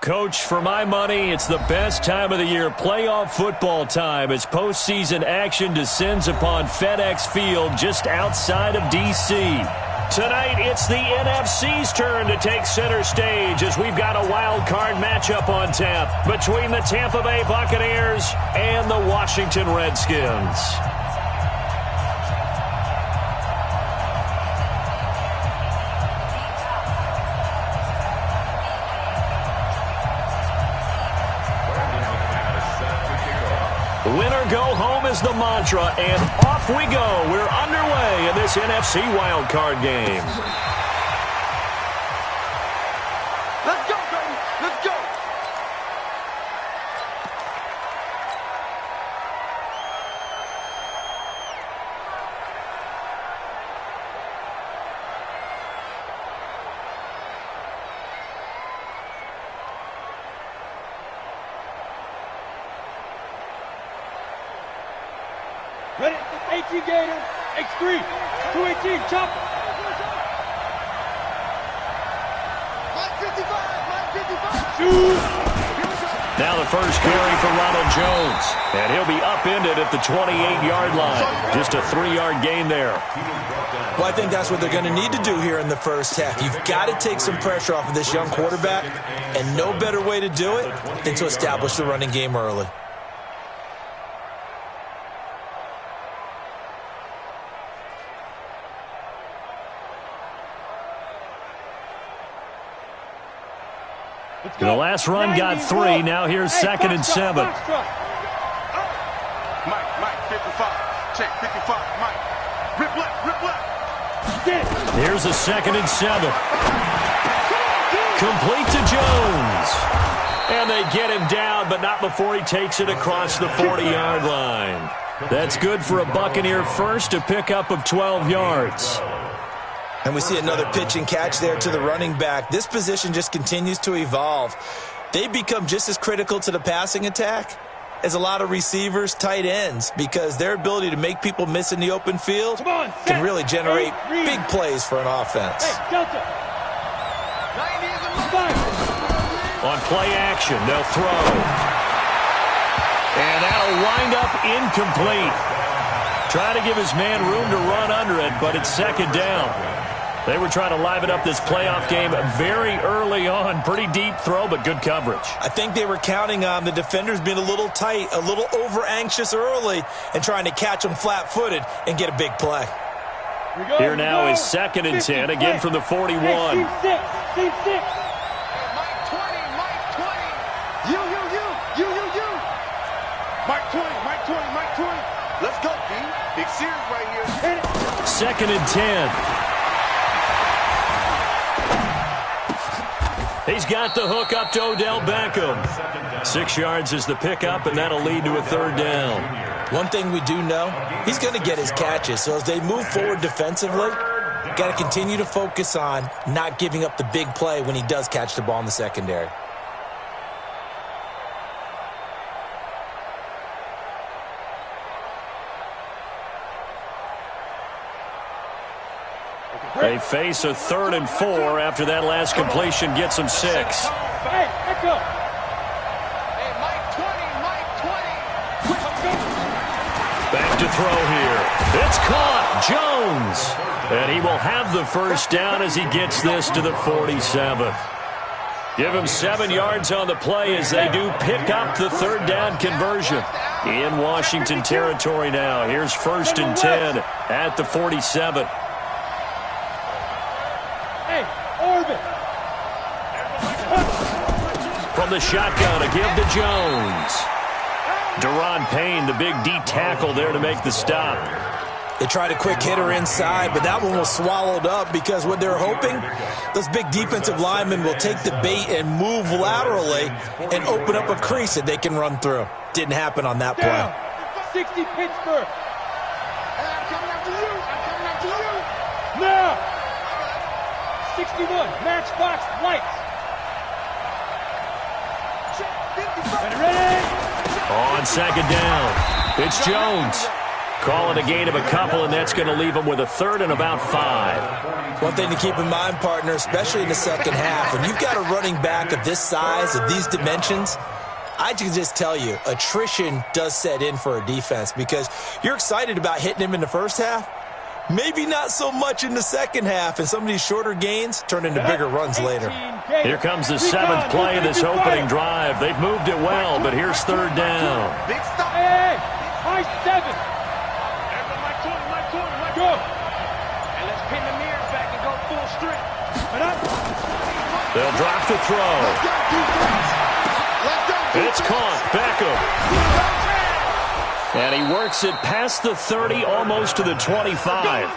Coach, for my money, it's the best time of the year, playoff football time, as postseason action descends upon FedEx Field just outside of D.C. Tonight, it's the NFC's turn to take center stage as we've got a wild card matchup on tap between the Tampa Bay Buccaneers and the Washington Redskins. Winner go home is the mantra, and off we go. We're underway in this NFC wildcard game. Let's go, baby. Let's go. Ready? HE Gator, X3, 218, chopper. Mike 55, Shoot! Now the first carry for Ronald Jones, and he'll be upended at the 28-yard line. Just a 3-yard gain there. Well, I think that's what they're going to need to do here in the first half. You've got to take some pressure off of this young quarterback, and no better way to do it than to establish the running game early. The last run got 3. Now here's 2nd and 7. Mike, 55. Check, 55, Mike. Rip left. Here's a 2nd and 7. Complete to Jones. And they get him down, but not before he takes it across the 40-yard line. That's good for a Buccaneer first, a pickup of 12 yards. And we see another pitch and catch there to the running back. This position just continues to evolve. They become just as critical to the passing attack as a lot of receivers, tight ends, because their ability to make people miss in the open field can really generate big plays for an offense. Hey, Delta. On play action, they'll throw. And that'll wind up incomplete. Try to give his man room to run under it, but it's 2nd down. They were trying to liven up this playoff game very early on. Pretty deep throw, but good coverage. I think they were counting on the defenders being a little tight, a little over-anxious early, and trying to catch them flat-footed and get a big play. Here now is 2nd and 10, again from the 41. Hey, team 6. Mike 20, Mike 20. You. Mike 20. Let's go, D. Big series right here. 2nd and 10. He's got the hook up to Odell Beckham. 6 yards is the pickup, and that'll lead to a 3rd down. One thing we do know, he's going to get his catches. So as they move forward defensively, got to continue to focus on not giving up the big play when he does catch the ball in the secondary. They face a 3rd and 4 after that last completion gets them 6. Hey, echo. Hey, Mike 20. Back to throw here. It's caught. Jones. And he will have the first down as he gets this to the 47. Give him 7 yards on the play as they do pick up the 3rd down conversion. In Washington territory now. Here's 1st and 10 at the 47. From the shotgun, a give to Jones. Deron Payne, the big D tackle there to make the stop. They tried a quick hitter inside, but that one was swallowed up because what they're hoping, those big defensive linemen will take the bait and move laterally and open up a crease that they can run through. Didn't happen on that play. 60 Pittsburgh. I'm coming after you. Now. 61 Matchbox Lights. Ready? On 2nd down, it's Jones. Call it a gain of a couple, and that's going to leave them with a third and about 5. One thing to keep in mind, partner, especially in the second half, when you've got a running back of this size, of these dimensions, I can just tell you, attrition does set in for a defense because you're excited about hitting him in the first half. Maybe not so much in the second half, and some of these shorter gains turn into bigger runs later. Here comes the 7th play of this opening drive. They've moved it well, but here's third down. Big stop. Hey, high 7. Go. And let's pin the mirrors back and go full strength. They'll drop the throw. It's caught. Beckham. And he works it past the 30, almost to the 25.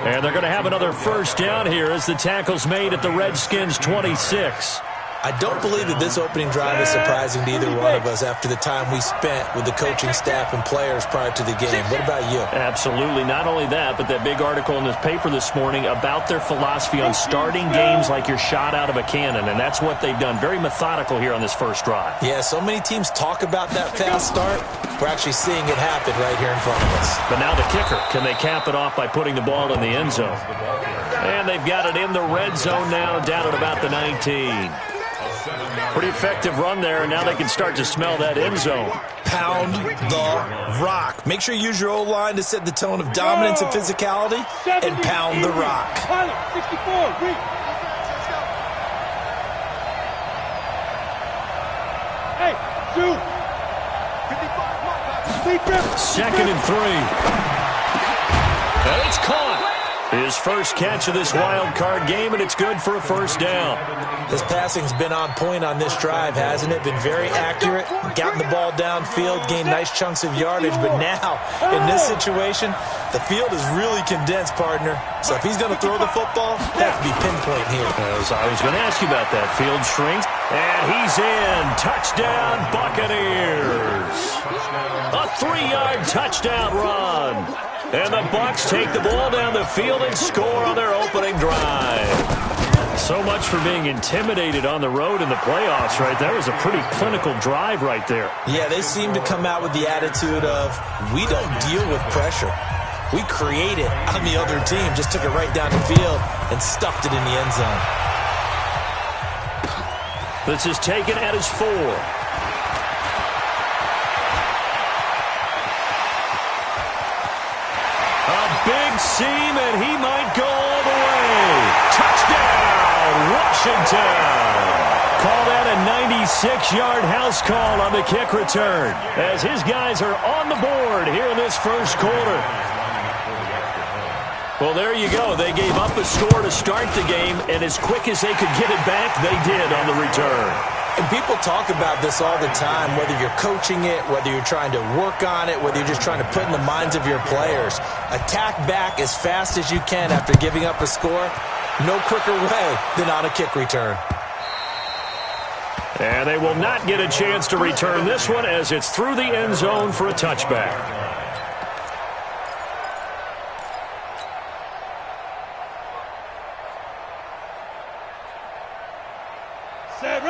And they're going to have another first down here as the tackle's made at the Redskins' 26. I don't believe that this opening drive is surprising to either one of us after the time we spent with the coaching staff and players prior to the game. What about you? Absolutely. Not only that, but that big article in this paper this morning about their philosophy on starting games like you're shot out of a cannon, and that's what they've done. Very methodical here on this first drive. Yeah, so many teams talk about that fast start. We're actually seeing it happen right here in front of us. But now the kicker. Can they cap it off by putting the ball in the end zone? And they've got it in the red zone now, down at about the 19. Pretty effective run there, and now they can start to smell that end zone. Pound the rock. Make sure you use your O-line to set the tone of dominance and physicality, and pound the rock. Pilot, 64, reach. Hey, shoot. 55, 2nd and 3. And it's caught. His first catch of this wild card game, and it's good for a first down. This passing's been on point on this drive, hasn't it? Been very accurate, gotten the ball downfield, gained nice chunks of yardage, but now, in this situation, the field is really condensed, partner. So if he's going to throw the football, that could be pinpoint here. I was going to ask you about that. Field shrinks, and he's in. Touchdown, Buccaneers. A 3-yard touchdown run. And the Bucs take the ball down the field and score on their opening drive. So much for being intimidated on the road in the playoffs, right? That was a pretty clinical drive right there. Yeah, they seem to come out with the attitude of, we don't deal with pressure. We create it on the other team. Just took it right down the field and stuffed it in the end zone. This is taken at his 4. Big seam, and he might go all the way. Touchdown, Washington. Call that a 96-yard house call on the kick return, as his guys are on the board here in this first quarter. Well, there you go. They gave up a score to start the game, and as quick as they could get it back, they did on the return. And people talk about this all the time, whether you're coaching it, whether you're trying to work on it, whether you're just trying to put in the minds of your players. Attack back as fast as you can after giving up a score. No quicker way than on a kick return. And they will not get a chance to return this one as it's through the end zone for a touchback.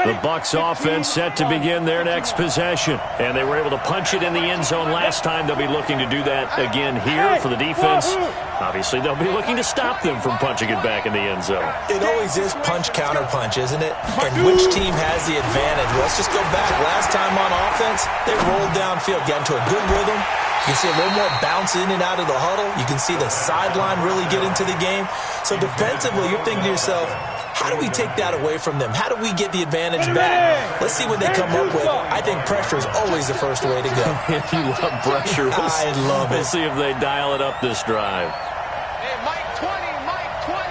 The Bucs offense set to begin their next possession. And they were able to punch it in the end zone last time. They'll be looking to do that again here for the defense. Obviously, they'll be looking to stop them from punching it back in the end zone. It always is punch-counter-punch, isn't it? And which team has the advantage? Let's just go back. Last time on offense, they rolled downfield, got into a good rhythm. You can see a little more bounce in and out of the huddle. You can see the sideline really get into the game. So defensively, you're thinking to yourself, how do we take that away from them? How do we get the advantage back? Let's see what they come up with. I think pressure is always the first way to go. You love pressure. I love it. We'll see if they dial it up this drive. Hey, Mike 20, Mike 20.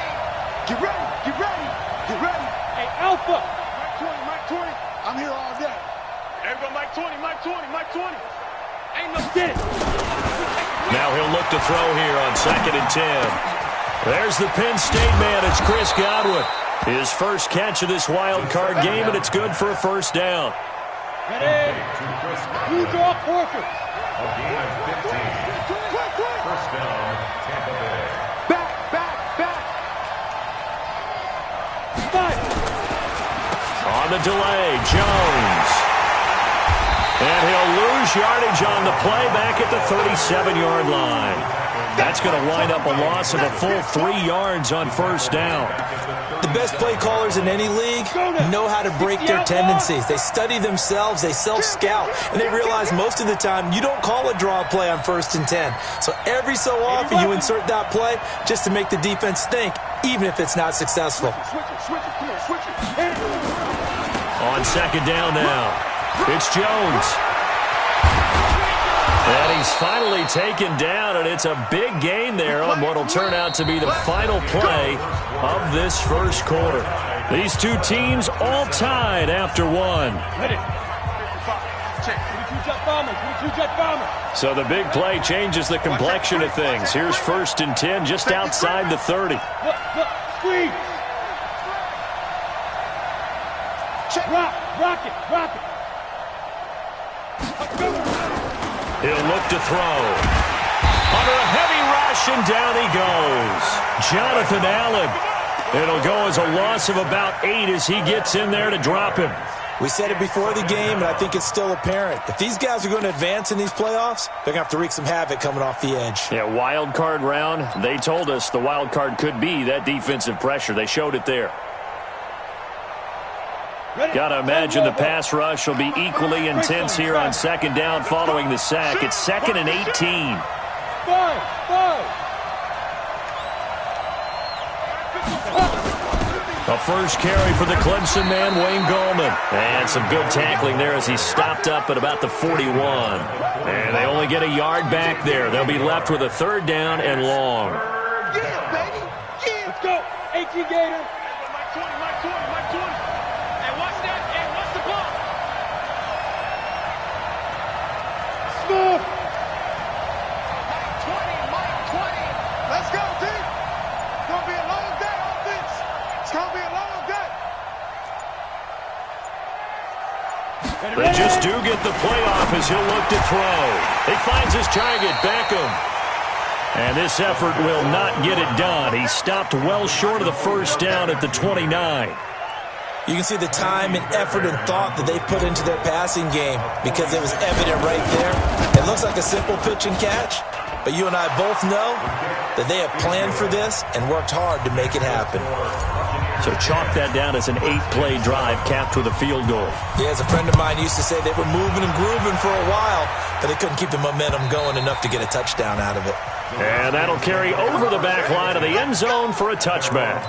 Get ready, get ready, get ready. Hey, Alpha. Mike 20, Mike 20. I'm here all day. There we go, Mike 20, Mike 20, Mike 20. Ain't no get it. Now he'll look to throw here on 2nd and 10. There's the Penn State man. It's Chris Godwin. His first catch of this wild card game, and it's good for a first down. Ready. You draw Corker. First down, Tampa Bay. Back. Five. On the delay, Jones. And he'll lose yardage on the play back at the 37-yard line. That's going to wind up a loss of a full 3 yards on first down. The best play callers in any league know how to break their tendencies. They study themselves, they self-scout, and they realize most of the time you don't call a draw play on 1st and 10. So every so often you insert that play just to make the defense think, even if it's not successful. On second down now, it's Jones. And he's finally taken down, and it's a big gain there on what will turn out to be the final play of this first quarter. These two teams all tied after one. So the big play changes the complexion of things. Here's 1st and 10 just outside the 30. Squeeze. Rock it. He'll look to throw. Under a heavy rush, and down he goes. Jonathan Allen. It'll go as a loss of about 8 as he gets in there to drop him. We said it before the game, and I think it's still apparent. If these guys are going to advance in these playoffs, they're going to have to wreak some havoc coming off the edge. Yeah, wild card round. They told us the wild card could be that defensive pressure. They showed it there. Got to imagine the pass rush will be equally intense here on second down following the sack. It's 2nd and 18. A first carry for the Clemson man, Wayne Gallman. And some good tackling there as he stopped up at about the 41. And they only get a yard back there. They'll be left with a 3rd down and long. Yeah, baby. Yeah. Let's go. 18 Gator. Mike 20. Hey, watch that. Hey, watch the ball. Smooth. Mike 20. Let's go, D. It's going to be a long day, offense. It's going to be a long day. They just do get the playoff as he'll look to throw. He finds his target, Beckham. And this effort will not get it done. He stopped well short of the first down at the 29. You can see the time and effort and thought that they put into their passing game because it was evident right there. It looks like a simple pitch and catch, but you and I both know that they have planned for this and worked hard to make it happen. So chalk that down as an 8-play drive capped with a field goal. Yeah, as a friend of mine used to say, they were moving and grooving for a while, but they couldn't keep the momentum going enough to get a touchdown out of it. And that'll carry over the back line of the end zone for a touchback.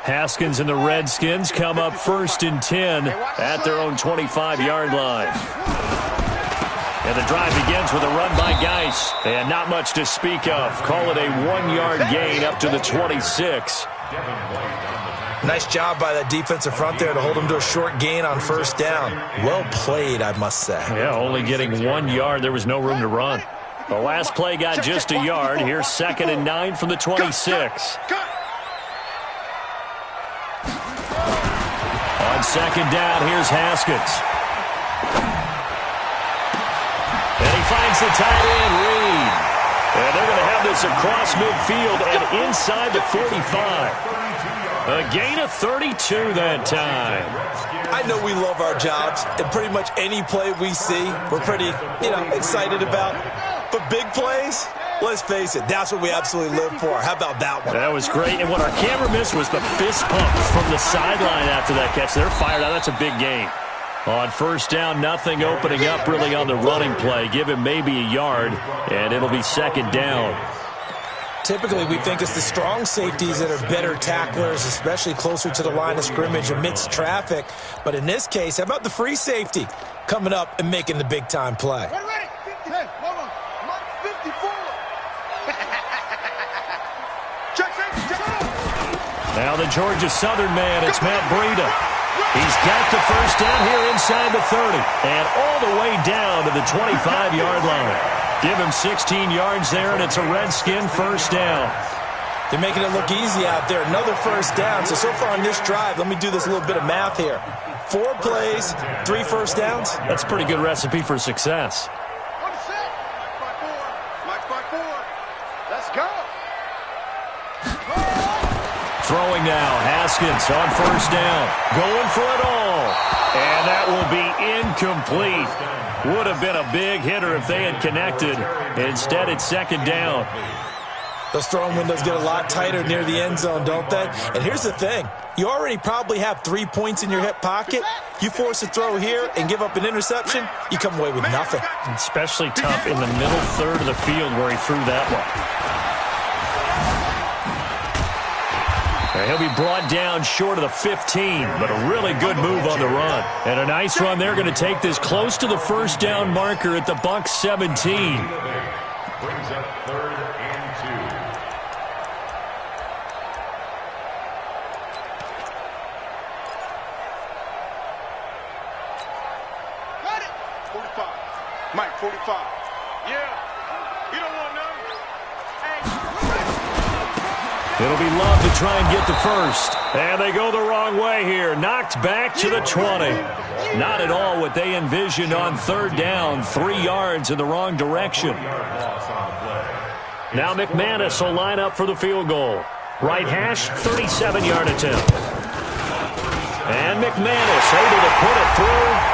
Haskins and the Redskins come up 1st and 10 at their own 25-yard line. And the drive begins with a run by Geis. And not much to speak of. Call it a 1-yard gain up to the 26. Nice job by that defensive front there to hold them to a short gain on first down. Well played, I must say. Yeah, only getting 1 yard. There was no room to run. The last play got just a yard. Here's 2nd and 9 from the 26. On second down, here's Haskins. And he finds the tight end, Reed. And they're going to have this across midfield and inside the 45. A gain of 32 that time. I know we love our jobs, and pretty much any play we see, we're pretty, excited about. But big plays, let's face it, that's what we absolutely live for. How about that one? That was great. And what our camera missed was the fist pump from the sideline after that catch. They're fired out. That's a big gain. On first down, nothing opening up really on the running play. Give him maybe a yard, and it'll be 2nd down. Typically, we think it's the strong safeties that are better tacklers, especially closer to the line of scrimmage amidst traffic. But in this case, how about the free safety coming up and making the big-time play? Ready. Hey, hold on. Mike 54. Check. Now the Georgia Southern man, it's Matt Breida. He's got the first down here inside the 30 and all the way down to the 25-yard line. Give him 16 yards there, and it's a Redskin first down. They're making it look easy out there. Another first down. So far on this drive, let me do this little bit of math here. 4 plays, 3 first downs. That's a pretty good recipe for success. Mike 4. go. Throwing now, Haskins on first down. Going for it all. And that will be incomplete. Would have been a big hitter if they had connected. Instead, it's second down. Those throwing windows get a lot tighter near the end zone, don't they? And here's the thing. You already probably have 3 points in your hip pocket. You force a throw here and give up an interception, you come away with nothing. Especially tough in the middle third of the field where he threw that one. He'll be brought down short of the 15, but a really good move on the run. And a nice run. They're going to take this close to the first down marker at the Bucs 17. Brings up 3rd and 2. Got it. 45. Mike, 45. Yeah. You don't want none. It'll be Love to try and get the first. And they go the wrong way here. Knocked back to the 20. Not at all what they envisioned on third down. 3 yards in the wrong direction. Now McManus will line up for the field goal. Right hash, 37-yard attempt. And McManus able to put it through.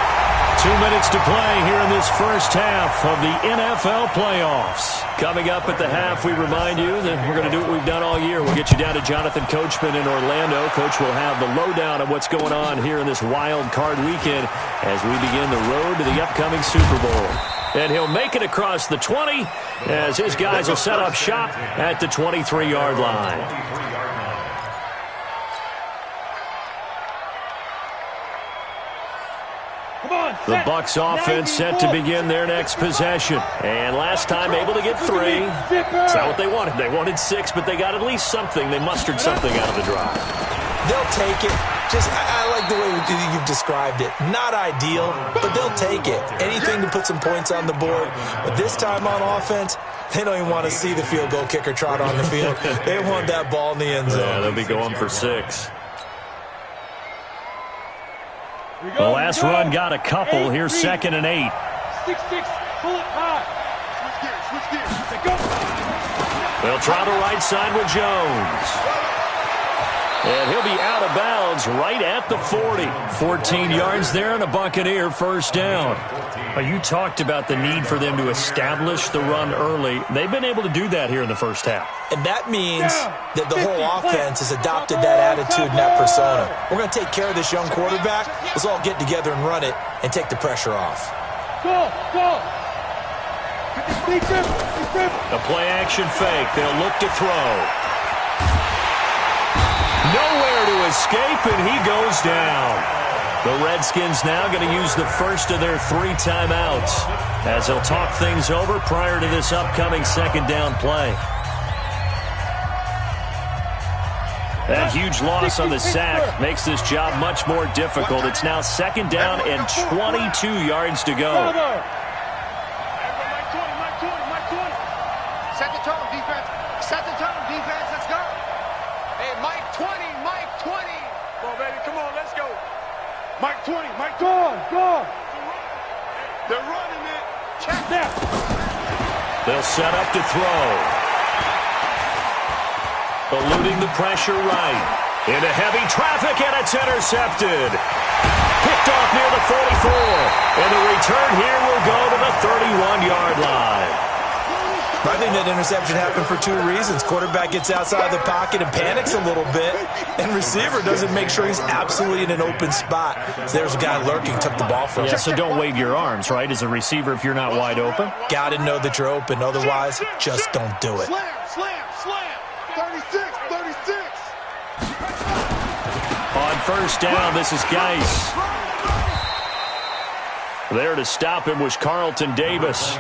2 minutes to play here in this first half of the NFL playoffs. Coming up at the half, we remind you that we're going to do what we've done all year. We'll get you down to Jonathan Coachman in Orlando. Coach will have the lowdown of what's going on here in this wild card weekend as we begin the road to the upcoming Super Bowl. And he'll make it across the 20 as his guys will set up shop at the 23-yard line. The Bucs offense set to begin their next possession. And last time able to get 3. It's not what they wanted. They wanted 6, but they got at least something. They mustered something out of the drive. They'll take it. I like the way you've described it. Not ideal, but they'll take it. Anything to put some points on the board. But this time on offense, they don't even want to see the field goal kicker trot on the field. They want that ball in the end zone. Yeah, they'll be going for 6. The last run got a couple. Here's 2nd and 8. 6-6, pull it high. Switch gears. Go. They'll try the right side with Jones. And he'll be out of bounds right at the 40. 14 yards there and a Buccaneer first down. You talked about the need for them to establish the run early. They've been able to do that here in the first half. And that means that the whole offense has adopted that attitude and that persona. We're going to take care of this young quarterback. Let's all get together and run it and take the pressure off. Go. The play action fake. They'll look to throw. Nowhere to escape, and he goes down. The Redskins now going to use the first of their 3 timeouts as they'll talk things over prior to this upcoming second down play. That huge loss on the sack makes this job much more difficult. It's now second down and 22 yards to go. Set the tone, defense. Set the tone, defense. Let's go. Hey, Mike 20. Come on, baby. Come on, let's go. Mike 20. Go. They're running it. Check that. They'll set up to throw. Eluding the pressure right. Into heavy traffic, and it's intercepted. Picked off near the 44. And the return here will go to the 31-yard line. I think that interception happened for 2 reasons. Quarterback gets outside the pocket and panics a little bit, and receiver doesn't make sure he's absolutely in an open spot. So there's a guy lurking, took the ball from him. Yeah, so don't wave your arms, right, as a receiver if you're not wide open? Got to know that you're open. Otherwise, just don't do it. Slam. 36. On first down, this is Geis. There to stop him was Carlton Davis.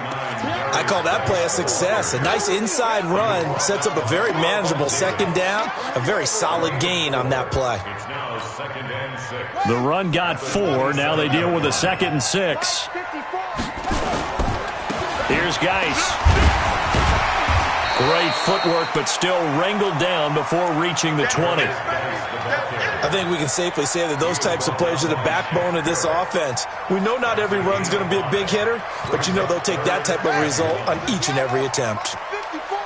I call that play a success. A nice inside run sets up a very manageable second down, a very solid gain on that play. It's now 2nd and 6. The run got 4. Now they deal with a 2nd and 6. Here's Geis. Great footwork, but still wrangled down before reaching the 20. I think we can safely say that those types of plays are the backbone of this offense. We know not every run's going to be a big hitter, but you know they'll take that type of result on each and every attempt. 54.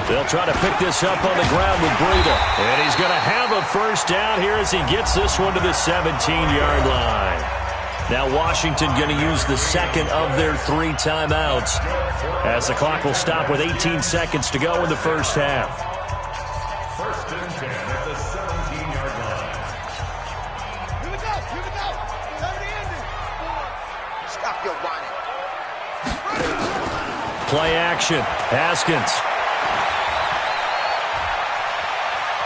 They'll try to pick this up on the ground with Breida. And he's going to have a first down here as he gets this one to the 17-yard line. Now Washington going to use the second of their 3 timeouts as the clock will stop with 18 seconds to go in the first half. First and 10 at the 17-yard line. Here we go. Already ended. Stop your whining. Play action. Haskins.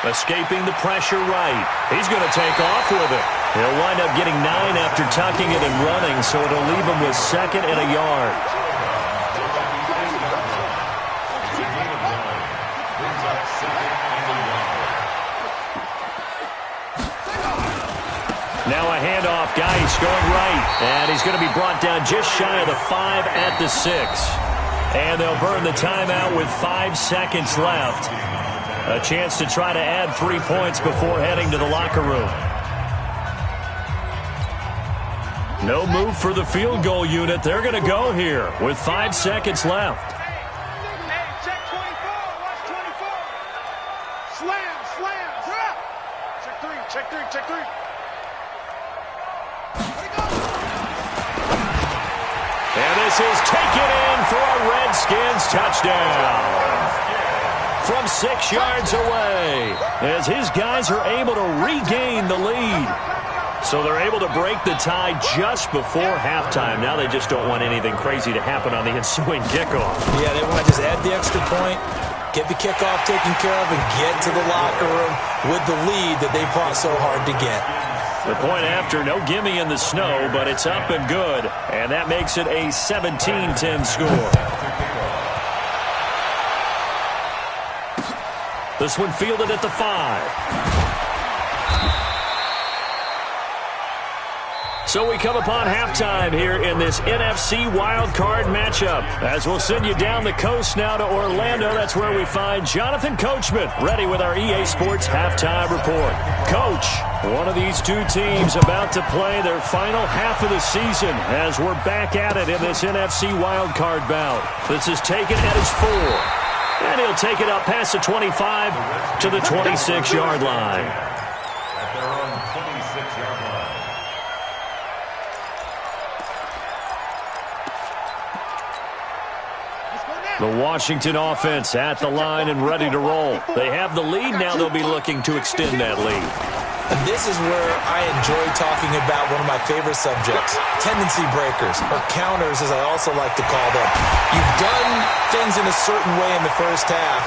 Escaping the pressure right. He's going to take off with it. He'll wind up getting 9 after tucking it and running, so it'll leave him with 2nd and a yard. Now a handoff. Geis going right. And he's going to be brought down just shy of the 5 at the 6. And they'll burn the timeout with 5 seconds left. A chance to try to add 3 points before heading to the locker room. No move for the field goal unit. They're going to go here with 5 seconds left. Hey, check 24. Watch 24. Slam. Drop. Check 3. And this is taken in for a Redskins touchdown. From 6 yards away, as his guys are able to regain the lead. So they're able to break the tie just before halftime. Now they just don't want anything crazy to happen on the ensuing kickoff. Yeah, they want to just add the extra point, get the kickoff taken care of, and get to the locker room with the lead that they fought so hard to get. The point after, no gimme in the snow, but it's up and good. And that makes it a 17-10 score. This one fielded at the 5. So we come upon halftime here in this NFC wildcard matchup. As we'll send you down the coast now to Orlando, that's where we find Jonathan Coachman ready with our EA Sports halftime report. Coach, one of these two teams about to play their final half of the season as we're back at it in this NFC wildcard bout. This is taken at his 4. And he'll take it up past the 25 to the 26-yard line. At their own 26-yard line. The Washington offense at the line and ready to roll. They have the lead now. They'll be looking to extend that lead. And this is where I enjoy talking about one of my favorite subjects, tendency breakers, or counters as I also like to call them. You've done things in a certain way in the first half,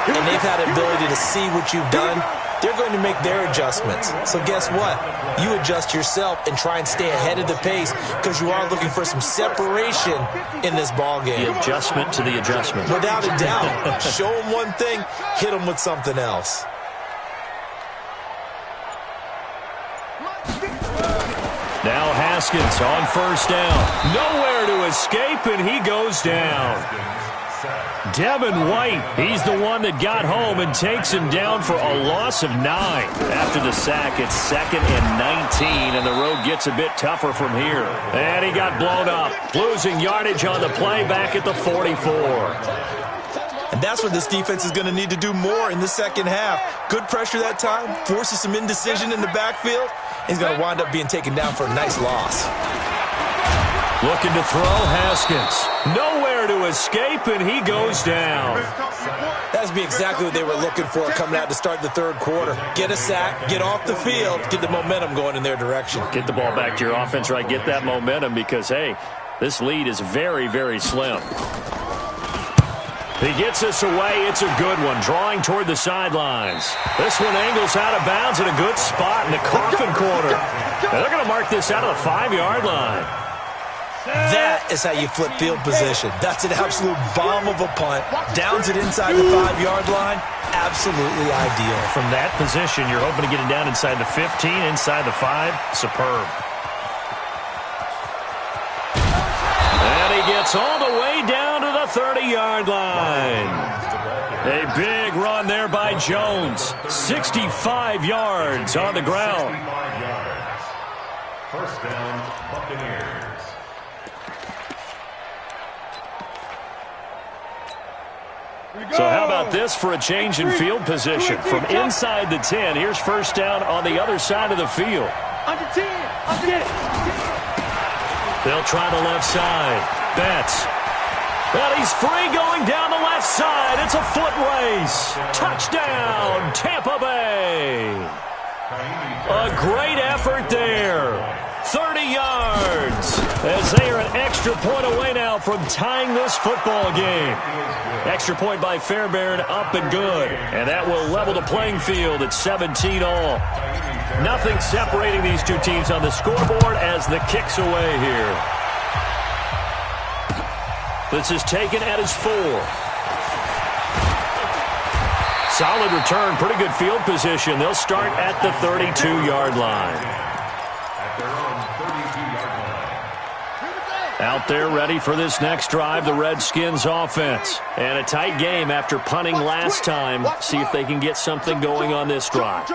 and they've had the ability to see what you've done. They're going to make their adjustments. So guess what? You adjust yourself and try and stay ahead of the pace because you are looking for some separation in this ball game. The adjustment to the adjustment. Without a doubt. Show them one thing, hit them with something else. Now Haskins on first down. Nowhere to escape, and he goes down. Devin White, he's the one that got home and takes him down for a loss of 9. After the sack, it's 2nd and 19, and the road gets a bit tougher from here. And he got blown up, losing yardage on the play back at the 44. And that's what this defense is going to need to do more in the second half. Good pressure that time, forces some indecision in the backfield. He's going to wind up being taken down for a nice loss. Looking to throw, Haskins. Nowhere to escape, and he goes down. That'd be exactly what they were looking for coming out to start the third quarter. Get a sack, get off the field, get the momentum going in their direction. Get the ball back to your offense, right? Get that momentum because, hey, this lead is very, very slim. He gets this away. It's a good one. Drawing toward the sidelines. This one angles out of bounds in a good spot in the coffin corner. Now they're going to mark this out of the 5-yard line. That is how you flip field position. That's an absolute bomb of a punt. Downs it inside the 5-yard line. Absolutely ideal. From that position, you're hoping to get it down inside the 15, inside the 5. Superb. And he gets all the way down to the 30-yard line. A big run there by Jones. 65 yards on the ground. First down, Buccaneers. So how about about this for a change in field position? From inside the 10, here's first down on the other side of the field. Under 10. Get it. They'll try the left side. Betts. Well, he's free going down the left side. It's a foot race. Touchdown, Tampa Bay. A great effort there. 30 yards as they are an extra point away now from tying this football game. Extra point by Fairbairn, up and good. And that will level the playing field at 17 all. Nothing separating these two teams on the scoreboard as the kick's away here. This is taken at his 4. Solid return, pretty good field position. They'll start at the 32-yard line. Out there ready for this next drive, the Redskins offense. And a tight game after punting last time. See if they can get something going on this drive.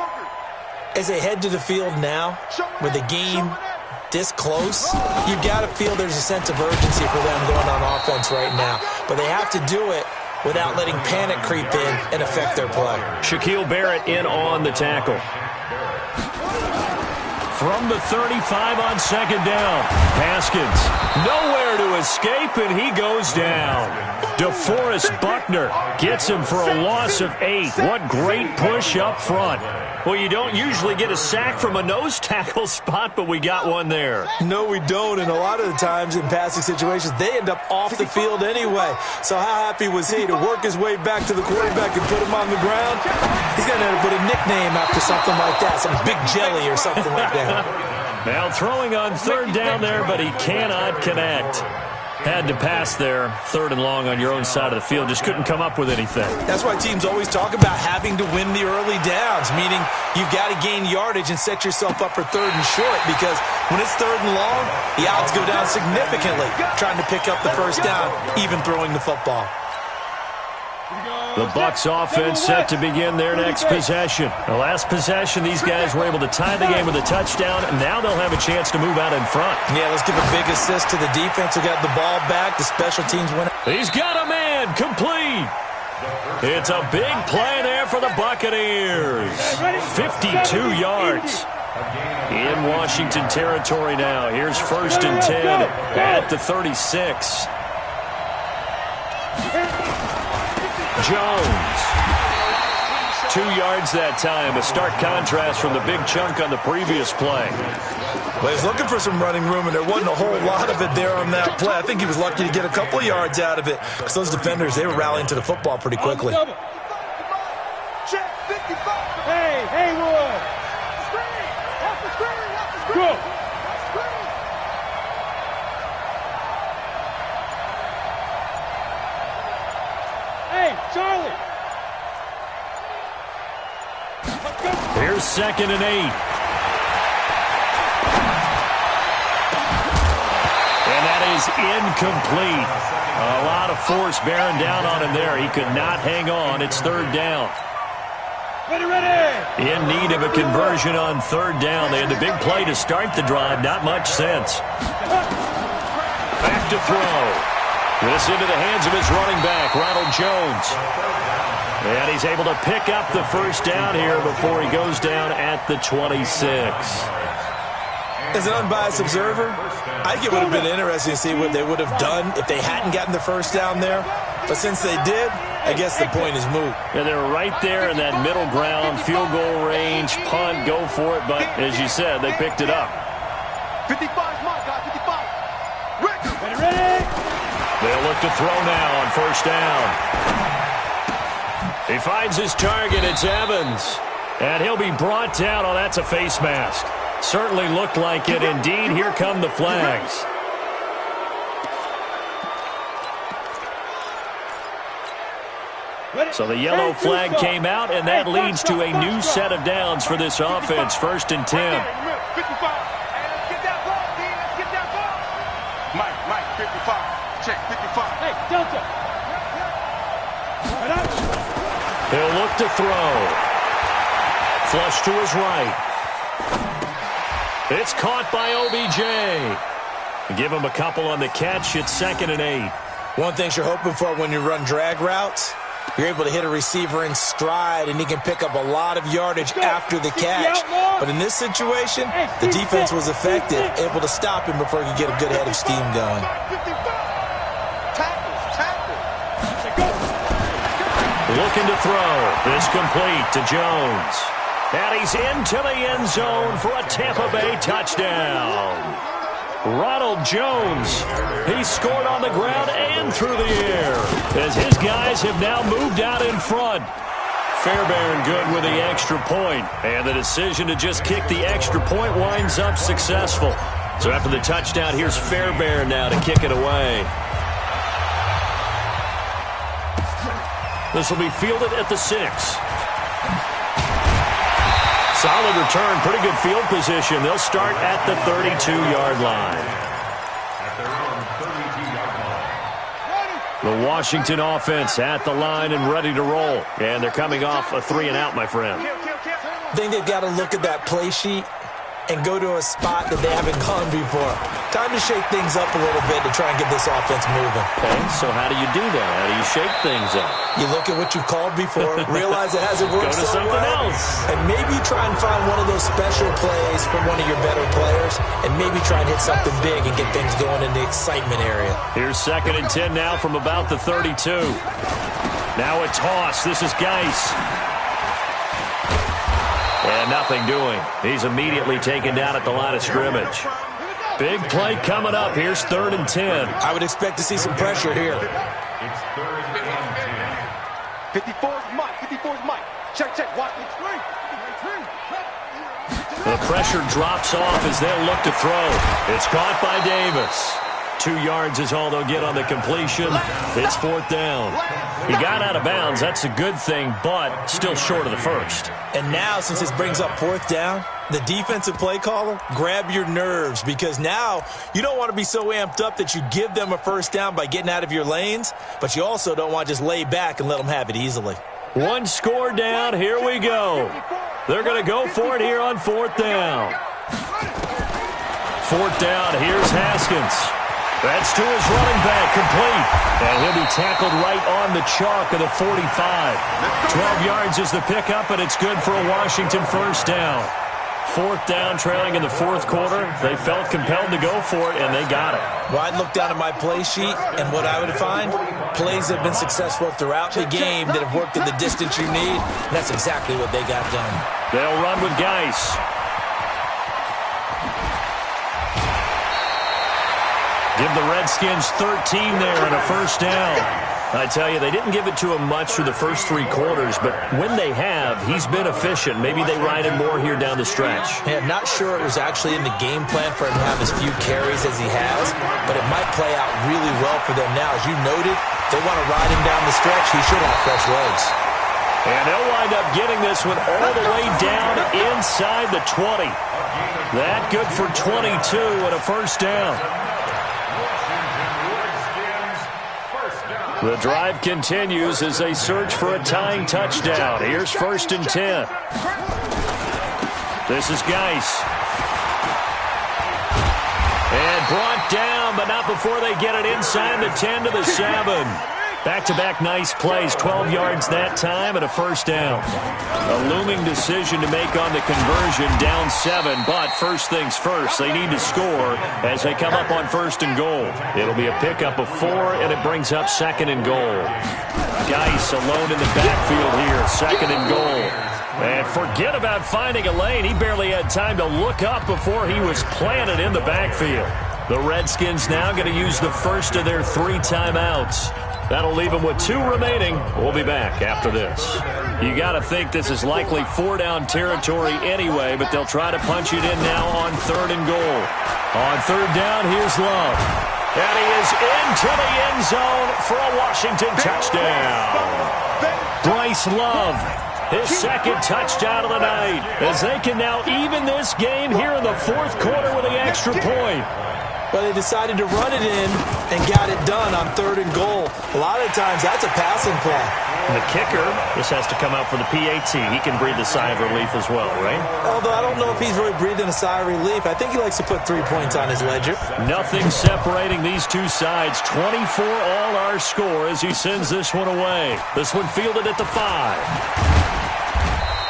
As they head to the field now, with the game this close, you've got to feel there's a sense of urgency for them going on offense right now. But they have to do it without letting panic creep in and affect their play. Shaquille Barrett in on the tackle. From the 35 on second down, Haskins nowhere to escape, and he goes down. DeForest Buckner gets him for a loss of 8. What great push up front. Well, you don't usually get a sack from a nose tackle spot, but we got one there. No, we don't, and a lot of the times in passing situations, they end up off the field anyway. So how happy was he to work his way back to the quarterback and put him on the ground? He's going to have to put a nickname after something like that, some Big Jelly or something like that. Now throwing on third down there, but he cannot connect. Had to pass there, third and long on your own side of the field. Just couldn't come up with anything. That's why teams always talk about having to win the early downs, meaning you've got to gain yardage and set yourself up for third and short, because when it's third and long, the odds go down significantly trying to pick up the first down, even throwing the football. The Bucs offense set to begin their next possession. The last possession, these guys were able to tie the game with a touchdown, and now they'll have a chance to move out in front. Yeah, let's give a big assist to the defense who got the ball back. The special teams win. He's got a man, complete. It's a big play there for the Buccaneers. 52 yards. In Washington territory now. Here's first and 10 at the 36. Jones. 2 yards that time. A stark contrast from the big chunk on the previous play. Well, he's looking for some running room, and there wasn't a whole lot of it there on that play. I think he was lucky to get a couple of yards out of it, because those defenders, they were rallying to the football pretty quickly. Hey, Haywood. Go. Hey, Charlie. Here's second and 8. And that is incomplete. A lot of force bearing down on him there. He could not hang on. It's third down. Ready. In need of a conversion on third down. They had the big play to start the drive. Not much sense. Back to throw. This into the hands of his running back, Ronald Jones. And he's able to pick up the first down here before he goes down at the 26. As an unbiased observer, I think it would have been interesting to see what they would have done if they hadn't gotten the first down there. But since they did, I guess the point is moot. Yeah, they were right there in that middle ground, field goal range, punt, go for it. But as you said, they picked it up. 55 my guy, 55. Ready. They'll look to throw now on first down. He finds his target. It's Evans. And he'll be brought down. Oh, that's a face mask. Certainly looked like it. Indeed, here come the flags. So the yellow flag came out, and that leads to a new set of downs for this offense. First and 10. 55. Hey, let's get that ball, D. Let's get that ball. Mike, 55. Check, 55. Hey, Delta. He'll look to throw. Flush to his right. It's caught by OBJ. Give him a couple on the catch. It's second and 8. One thing you're hoping for when you run drag routes, You're able to hit a receiver in stride, and he can pick up a lot of yardage after the catch. But in this situation, the defense was effective, able to stop him before he could get a good head of steam going. Looking to throw. It's complete to Jones. And he's into the end zone for a Tampa Bay touchdown. Ronald Jones, he scored on the ground and through the air as his guys have now moved out in front. Fairbairn good with the extra point, and the decision to just kick the extra point winds up successful. So after the touchdown, here's Fairbairn now to kick it away. This will be fielded at the 6. Solid return, pretty good field position. They'll start at the 32-yard line. At their own 32-yard line. The Washington offense at the line and ready to roll. And they're coming off a 3-and-out, my friend. I think they've got to look at that play sheet and go to a spot that they haven't gone before. Time to shake things up a little bit to try and get this offense moving. Okay, so how do you do that? How do you shake things up? You look at what you've called before, realize it hasn't worked Go to so something well, else. and maybe try and find one of those special plays from one of your better players, and maybe try and hit something big and get things going in the excitement area. Here's 2nd and 10 now from about the 32. Now a toss. This is Geis. And nothing doing. He's immediately taken down at the line of scrimmage. Big play coming up. Here's 3rd and 10. I would expect to see some pressure here. It's 3rd and 10. 54's Mike. 54's Mike. Check. Watch. The pressure drops off as they'll look to throw. It's caught by Davis. 2 yards is all they'll get on the completion. It's 4th down. He got out of bounds. That's a good thing, but still short of the first. And now, since this brings up 4th down, the defensive play caller, grab your nerves, because now you don't want to be so amped up that you give them a 1st down by getting out of your lanes, but you also don't want to just lay back and let them have it easily. 1 score down. Here we go. They're going to go for it here on 4th down. 4th down. Here's Haskins. That's to his running back, complete. And he'll be tackled right on the chalk of the 45. 12 yards is the pickup, and it's good for a Washington 1st down. 4th down, trailing in the 4th quarter. They felt compelled to go for it, and they got it. Well, I'd look down at my play sheet, and what I would find, plays that have been successful throughout the game that have worked in the distance you need. And that's exactly what they got done. They'll run with Geis. Give the Redskins 13 there and a 1st down. I tell you, they didn't give it to him much through the first 3 quarters, but when they have, he's been efficient. Maybe they ride him more here down the stretch. Yeah, not sure it was actually in the game plan for him to have as few carries as he has, but it might play out really well for them now. As you noted, they want to ride him down the stretch. He should have fresh legs. And they'll wind up getting this one all the way down inside the 20. That good for 22 and a 1st down. The drive continues as they search for a tying touchdown. Here's 1st and 10. This is Geis. And brought down, but not before they get it inside the 10 to the 7. Back-to-back nice plays, 12 yards that time and a 1st down. A looming decision to make on the conversion, down 7, but first things first, they need to score as they come up on 1st and goal. It'll be a pickup of 4, and it brings up 2nd and goal. Geis alone in the backfield here, 2nd and goal. And forget about finding a lane. He barely had time to look up before he was planted in the backfield. The Redskins now going to use the first of their 3 timeouts. That'll leave them with 2 remaining. We'll be back after this. You got to think this is likely 4-down territory anyway, but they'll try to punch it in now on 3rd and goal. On 3rd down, here's Love. And he is into the end zone for a Washington touchdown. Bryce Love, his 2nd touchdown of the night, as they can now even this game here in the 4th quarter with the extra point. Well, they decided to run it in and got it done on 3rd and goal. A lot of times, that's a passing play. And the kicker, this has to come out for the PAT. He can breathe a sigh of relief as well, right? Although I don't know if he's really breathing a sigh of relief. I think he likes to put 3 points on his ledger. Nothing separating these two sides. 24 all our score as he sends this one away. This one fielded at the 5.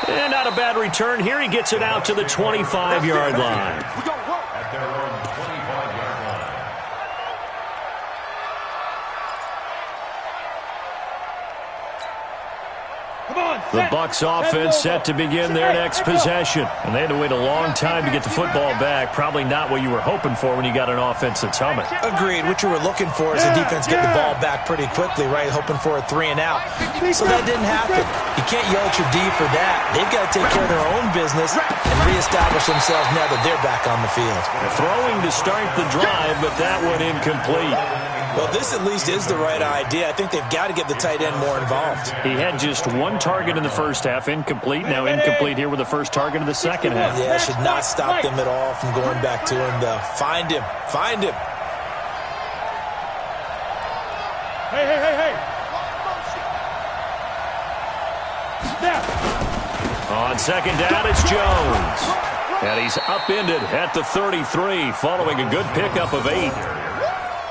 And not a bad return. Here he gets it out to the 25-yard line. We got work. At their own 25-yard line. The Bucs offense set to begin their next possession. And they had to wait a long time to get the football back. Probably not what you were hoping for when you got an offense that's humming. Agreed. What you were looking for is the defense getting the ball back pretty quickly, right? Hoping for a 3 and out. So that didn't happen. You can't yell at your D for that. They've got to take care of their own business and reestablish themselves now that they're back on the field. Throwing to start the drive, but that one incomplete. Well, this at least is the right idea. I think they've got to get the tight end more involved. He had just 1 target in the first half, incomplete. Now incomplete here with the first target of the second half. Yeah, should not stop them at all from going back to him, though. Find him. Find him. Hey. Snap. On second down, it's Jones. And he's upended at the 33, following a good pickup of 8.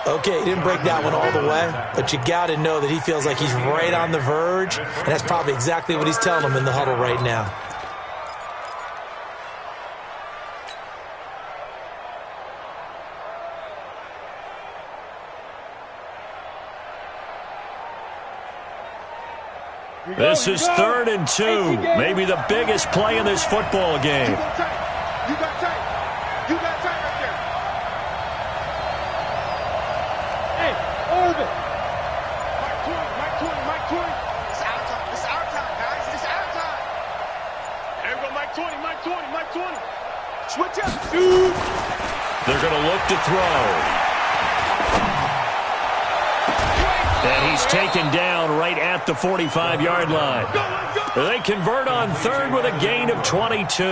Okay, he didn't break that one all the way, but you got to know that he feels like he's right on the verge, and that's probably exactly what he's telling them in the huddle right now. This is 3rd and 2, maybe the biggest play in this football game. You got tight right there. Hey, Orville. Mike 20. It's our time, guys. It's our time. There we go, Mike 20. Switch up. Dude. They're going to look to throw. And he's taken down right at the 45-yard line. They convert on 3rd with a gain of 22.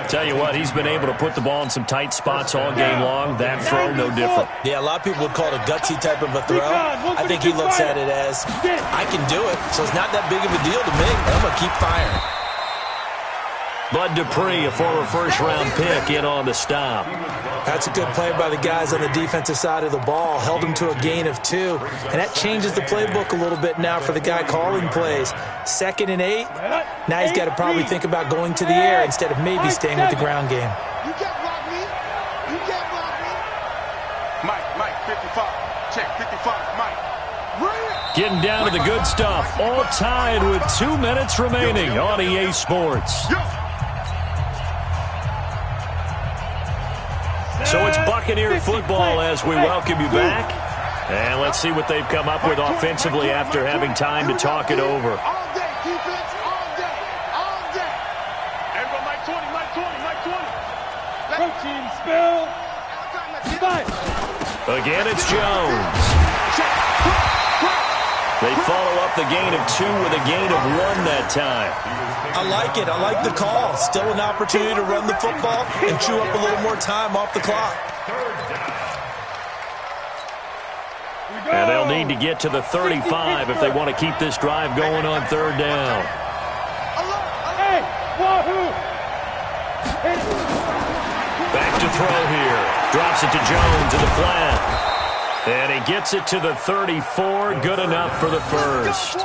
Tell you what, he's been able to put the ball in some tight spots all game long. That throw, no different. Yeah, a lot of people would call it a gutsy type of a throw. I think he looks at it as, I can do it, so it's not that big of a deal to me. I'm going to keep firing. Bud Dupree, a former first-round pick, in on the stop. That's a good play by the guys on the defensive side of the ball. Held him to a gain of 2. And that changes the playbook a little bit now for the guy calling plays. 2nd and 8. Now he's got to probably think about going to the air instead of maybe staying with the ground game. You can't block me. Mike, 55. Check, 55, Mike. Getting down to the good stuff. All tied with 2 minutes remaining on EA Sports. So it's Buccaneer football as we welcome you back. And let's see what they've come up with offensively after having time to talk it over. All day, defense, all day. Everybody, Mike 20. Protein spill. Fight. Again, it's Jones. They follow up the gain of 2 with a gain of 1 that time. I like it. I like the call. Still an opportunity to run the football and chew up a little more time off the clock. And they'll need to get to the 35 if they want to keep this drive going on 3rd down. Hey, wahoo! Back to throw here. Drops it to Jones in the flat. And he gets it to the 34. Good enough for the first.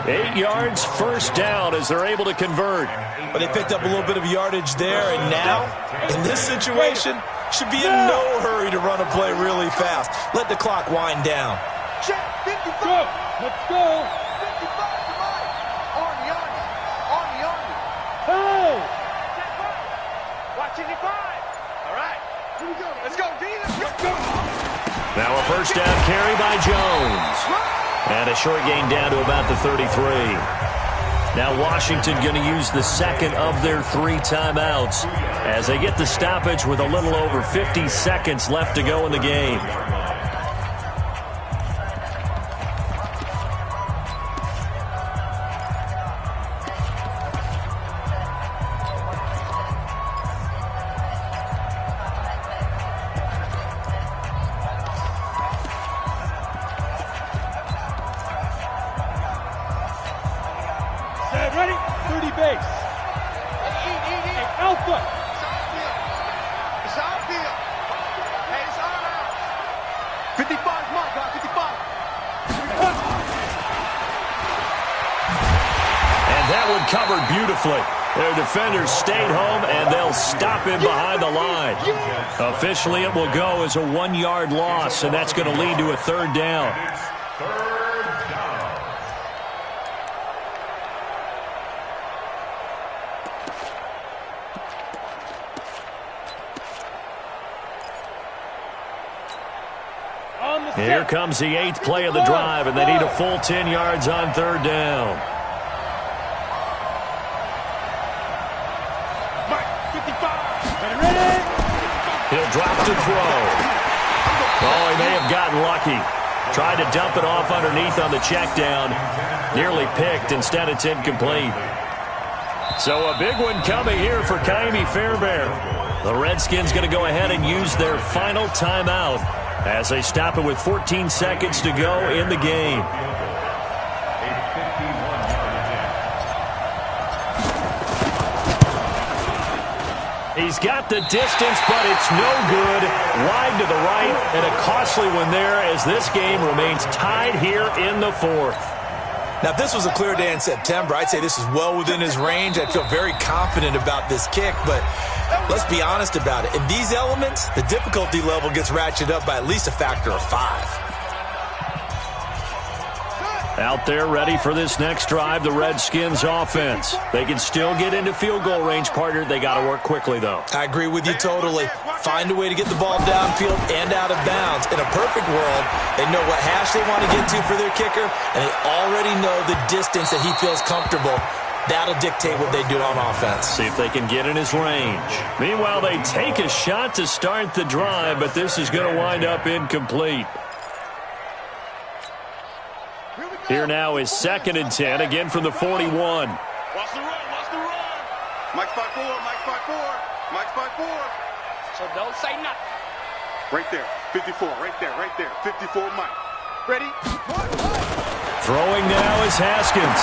8 yards, first down as they're able to convert. But they picked up a little bit of yardage there, and now, in this situation, should be in no hurry to run a play really fast. Let the clock wind down. Check, 55. Go. Let's go. 55 to Mike. On you. Hey! Watch 85. All right. Here we go. Let's go, D. Let's go. Now a first down carry by Jones. And a short gain down to about the 33. Now Washington going to use the second of their 3 timeouts as they get the stoppage with a little over 50 seconds left to go in the game. 55 mark, guys, 55. And that one covered beautifully. Their defenders stayed home, and they'll stop him behind the line. Officially, it will go as a 1-yard loss, and that's going to lead to a third down. Here comes the 8th play of the drive, and they need a full 10 yards on third down. He'll drop to throw. Oh, he may have gotten lucky. Tried to dump it off underneath on the check down. Nearly picked. Instead, it's incomplete. So a big one coming here for Kaimi Fairbairn. The Redskins going to go ahead and use their final timeout as they stop it with 14 seconds to go in the game. He's got the distance, but it's no good. Wide to the right, and a costly one there as this game remains tied here in the fourth. Now, if this was a clear day in September, I'd say this is well within his range. I'd feel very confident about this kick, but let's be honest about it. In these elements, the difficulty level gets ratcheted up by at least a factor of 5. Out there ready for this next drive, the Redskins offense. They can still get into field goal range, partner. They got to work quickly, though. I agree with you totally. Find a way to get the ball downfield and out of bounds. In a perfect world, they know what hash they want to get to for their kicker, and they already know the distance that he feels comfortable. That'll dictate what they do on offense. See if they can get in his range. Meanwhile, they take a shot to start the drive, but this is going to wind up incomplete. Here now is 2nd and 10, again from the 41. Watch the run, watch the run. Mike's 5-4, Mike's 5-4, Mike's 5-4. So don't say nothing. Right there, 54, right there, 54 Mike. Ready? Throwing now is Haskins.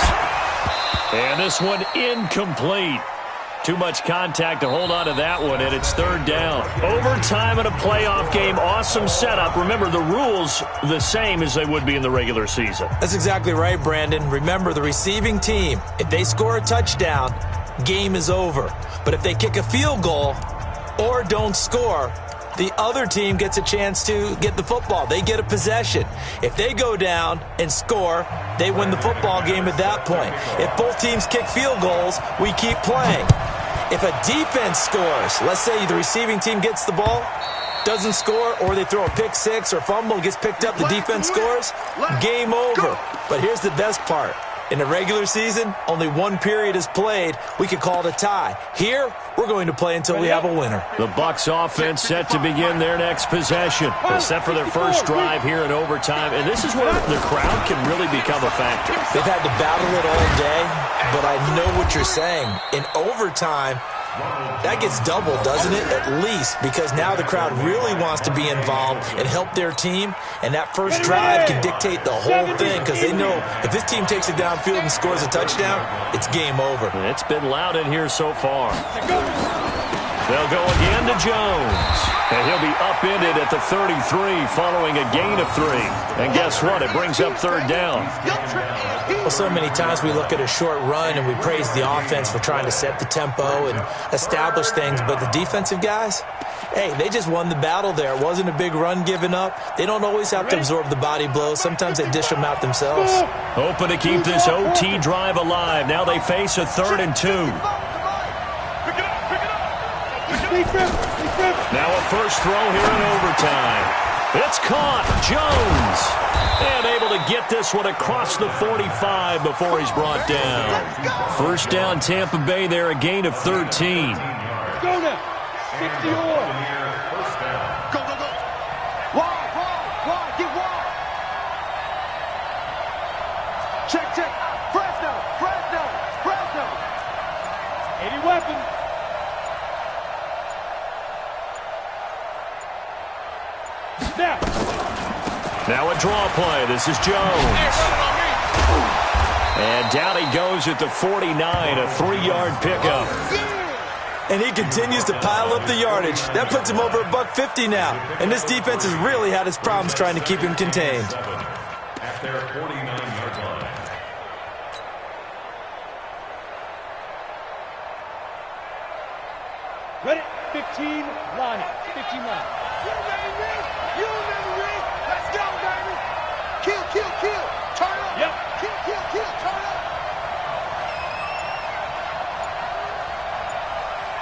And this one incomplete. Too much contact to hold on to that one, and it's third down. Overtime in a playoff game, awesome setup. Remember, the rules the same as they would be in the regular season. That's exactly right, Brandon. Remember, the receiving team, if they score a touchdown, game is over. But if they kick a field goal or don't score, the other team gets a chance to get the football. They get a possession. If they go down and score, they win the football game at that point. If both teams kick field goals, we keep playing. If a defense scores, let's say the receiving team gets the ball, doesn't score, or they throw a pick six or fumble, gets picked up, the defense scores, game over. But here's the best part. In the regular season, only one period is played. We could call it a tie. Here, we're going to play until we have a winner. The Bucs offense set to begin their next possession. They're set for their first drive here in overtime, and this is where the crowd can really become a factor. They've had to battle it all day, but I know what you're saying. In overtime, that gets doubled, doesn't it? At least, because now the crowd really wants to be involved and help their team, and that first drive can dictate the whole thing because they know if this team takes it downfield and scores a touchdown, it's game over. It's been loud in here so far. They'll go again to Jones, and he'll be upended at the 33 following a gain of 3. And guess what? It brings up third down. Well, so many times we look at a short run and we praise the offense for trying to set the tempo and establish things, but the defensive guys, hey, they just won the battle there. It wasn't a big run given up. They don't always have to absorb the body blows. Sometimes they dish them out themselves. Hoping to keep this OT drive alive. Now they face a 3rd and 2. Now a first throw here in overtime. It's caught. Jones. And able to get this one across the 45 before he's brought down. First down, Tampa Bay there, a gain of 13. Go now. 60 or. Go, go, go. Wide, get wide. Check. Fresno. 80 weapons. Now a draw play. This is Jones. And down he goes at the 49, a 3-yard pickup. And he continues to pile up the yardage. That puts him over $150 now. And this defense has really had its problems trying to keep him contained. At their 49-yard line. Ready? 15 line. 15 line. You ready, Rick? You ready, Rick? Let's go, baby. Kill, kill, kill. Turn up. Yep. Kill, kill, kill. Turn up.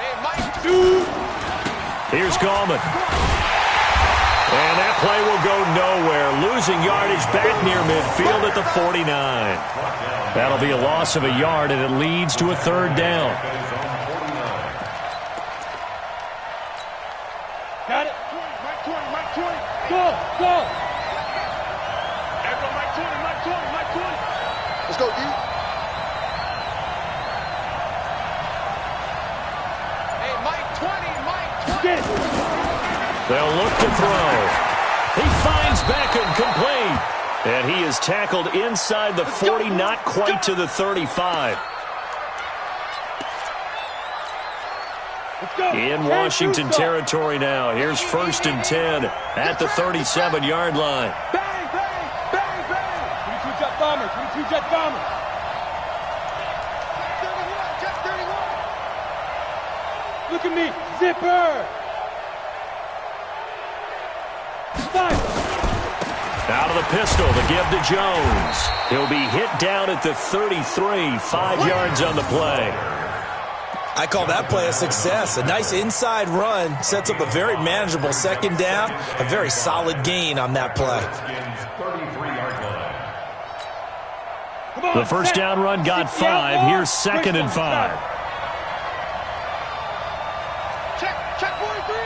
Hey, Mike. Here's Gallman. And that play will go nowhere. Losing yardage back near midfield at the 49. That'll be a loss of a yard, and it leads to a third down. Got it. Mike 20, Mike 20. Go, go. Hey, bro, Mike 20, Mike 20, Mike 20. Let's go, D. Hey, Mike 20, Mike 20. Get it. They'll look to throw. He finds Beckham complete. And he is tackled inside the 40, not quite to the 35. Let's go. In Washington territory now. Here's 1st and 10 at the 37-yard line. Bang, bang, bang, bang. 22 jet bomber. 22 jet bomber. Jet 31. Look at me. Zipper. 5. Out of the pistol to give to Jones. He'll be hit down at the 33, 5 yards on the play. I call that play a success. A nice inside run sets up a very manageable second down. A very solid gain on that play. 33-yard line. The first down run got 5. Here's 2nd and 5. Check 43.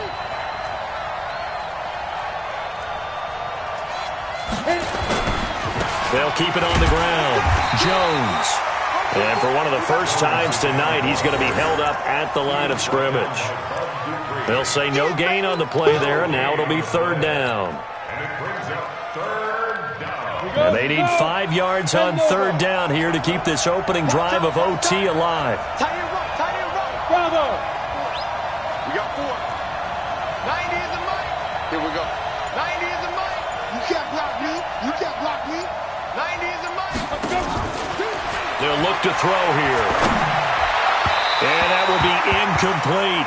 They'll keep it on the ground. Jones. And for one of the first times tonight, he's going to be held up at the line of scrimmage. They'll say no gain on the play there, and now it'll be 3rd down. And it brings up 3rd down. And they need 5 yards on 3rd down here to keep this opening drive of OT alive. Tie it right, tie it right. Bravo. We got 4. 90 is the mic. Here we go. 90 is the mic. You can't block me. You can't block me. 90 is the mic. They'll look to throw here. And that will be incomplete.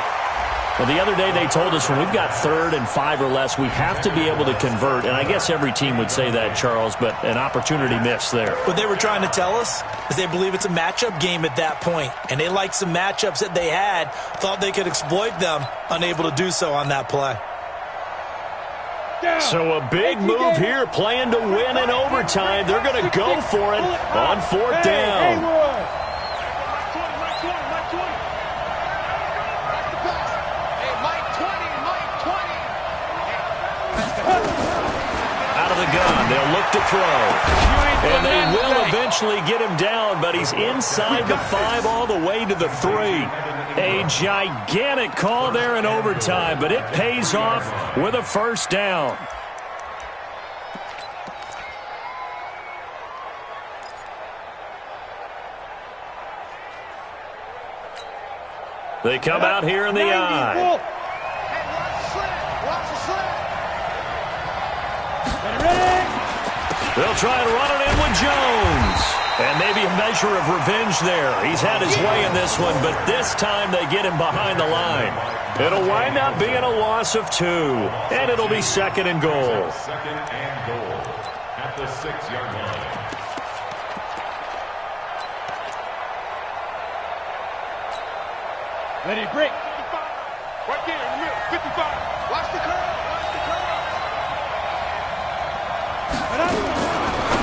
Well, the other day they told us when we've got 3rd and 5 or less, we have to be able to convert. And I guess every team would say that, Charles, but an opportunity missed there. What they were trying to tell us is they believe it's a matchup game at that point. And they liked some matchups that they had, thought they could exploit them, unable to do so on that play. So a big move here, playing to win in overtime. They're going to go for it on 4th down. Out of the gun, they'll look to throw. And they will eventually get him down, but he's inside the 5 all the way to the 3. A gigantic call there in overtime, but it pays off with a 1st down. They come out here in the eye. Hey, watch the slant. Watch the slant. Ready? They'll try and run it in with Jones. And maybe a measure of revenge there. He's had his way in this one, but this time they get him behind the line. It'll wind up being a loss of 2, and it'll be 2nd and goal. 2nd and goal at the 6-yard line. Ready, break. 55. Right there in the middle. 55. Watch the curve. Watch the curve.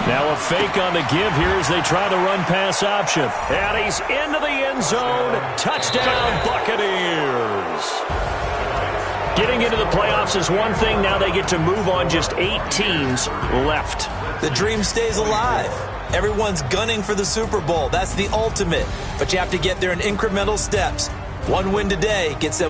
Now a fake on the give here as they try the run-pass option. And he's into the end zone. Touchdown, Buccaneers. Getting into the playoffs is one thing. Now they get to move on. Just 8 teams left. The dream stays alive. Everyone's gunning for the Super Bowl. That's the ultimate. But you have to get there in incremental steps. One win today gets them